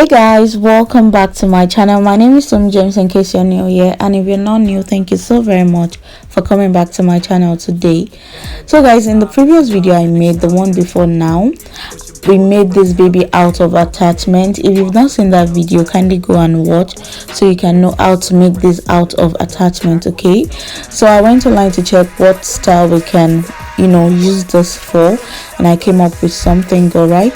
Hey guys, welcome back to my channel. My name is Tom James in case you're new here, and if you're not new, thank you so very much for coming back to my channel today. So guys, in the previous video I made, the one before now, we made this baby out of attachment. If you've not seen that video, kindly go and watch so you can know how to make this out of attachment. Okay, so I went online to check what style we can use this for, and I came up with something. All right,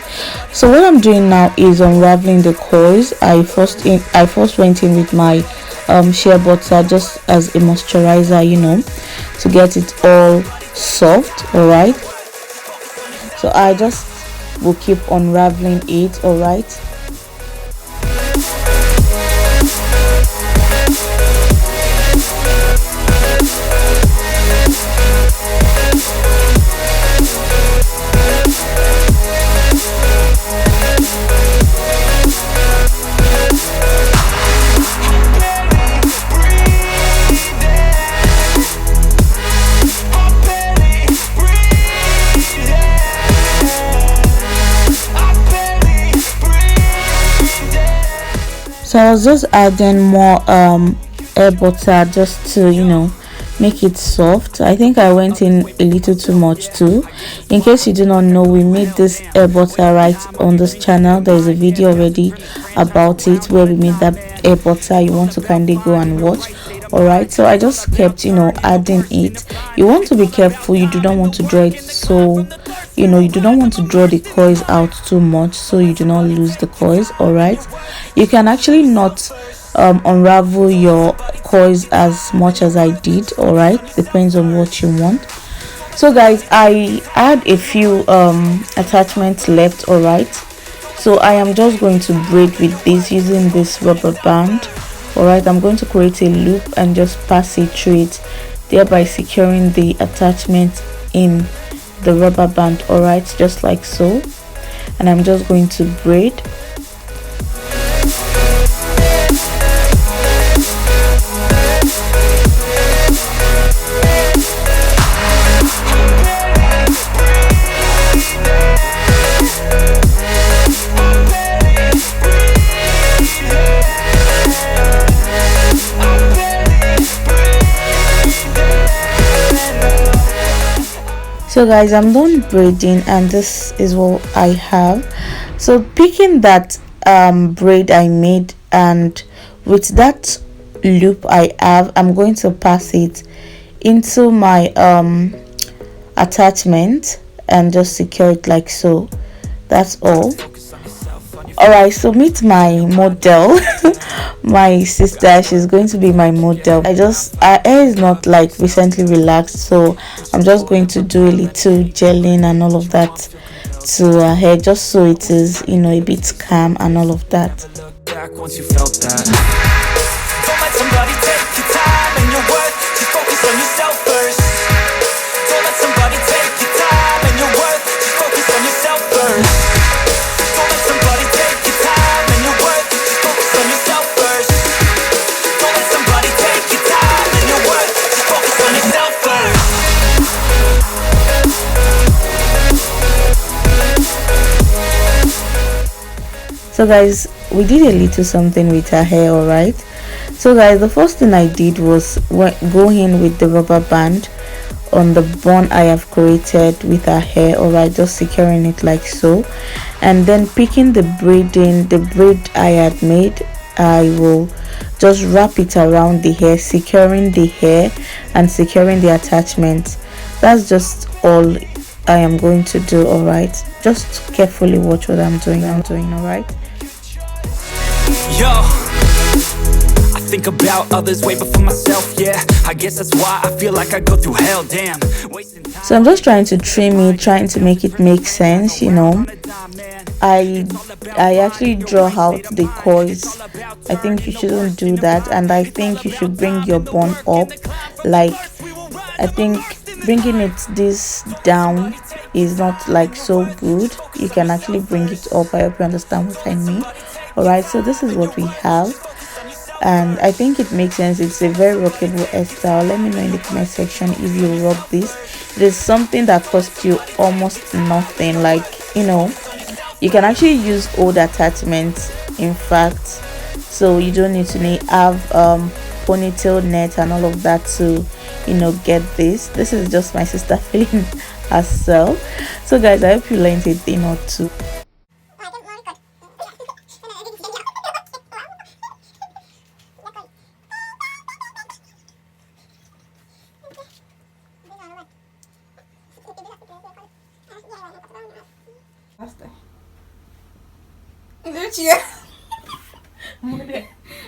so what I'm doing now is unraveling the coils. I first went in with my shea butter just as a moisturizer, to get it all soft. All right, so I just will keep unraveling it. All right, so I was just adding more air butter just to make it soft. I think I went in a little too much too. In case you do not know, we made this air butter right on this channel. There is a video already about it where we made that air butter. You want to kindly go and watch. All right, so I just kept adding it. You want to be careful. You do not want to draw it so you do not want to draw the coils out too much so you do not lose the coils. All right, you can actually not unravel your coils as much as I did. All right, depends on what you want. So guys, I had a few attachments left. All right, so I am just going to braid with this using this rubber band. All right, I'm going to create a loop and just pass it through it, thereby securing the attachment in the rubber band. All right, just like so, and I'm just going to braid. So guys, I'm done braiding and this is what I have. So picking that braid I made, and with that loop I have, I'm going to pass it into my attachment and just secure it like so. That's all. All right, so meet my model. My sister, she's going to be my model. Her hair is not like recently relaxed, so I'm just going to do a little gelling and all of that to her hair, just so it is a bit calm and all of that. Once you felt that, don't let somebody take your time and your worth. Just focus on yourself first. Don't let somebody take your time and your worth. Just focus on yourself first. Don't let somebody take your time and your worth. Just focus on yourself first. Don't let somebody take your time and your worth. Just focus on yourself first. So guys, we did a little something with her hair. All right, so guys, the first thing I did was go in with the rubber band on the bun I have created with her hair. All right, just securing it like so, and then picking the braid I had made, I will just wrap it around the hair, securing the hair and securing the attachment. That's just all I am going to do. All right, just carefully watch what I'm doing. All right. Yo, I think about others way before myself. Yeah, I guess that's why I feel like I go through hell. Damn, wasting time. So I'm just trying to trim it, trying to make it make sense. I actually draw out the coils. I think you shouldn't do that, and I think you should bring your bun up. Like, I think bringing this down is not like so good. You can actually bring it up. I hope you understand what I mean. All right, so this is what we have, and I think it makes sense. It's a very rockable hairstyle. Let me know in the comment section if you rock this. It is something that costs you almost nothing. Like, you can actually use old attachments in fact, so you don't need to have ponytail net and all of that to get this is just my sister feeling herself. So guys, I hope you learned a thing or two.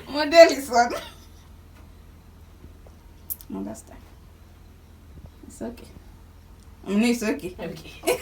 Model is on. No, that's that. It's okay. I mean, it's okay. Okay.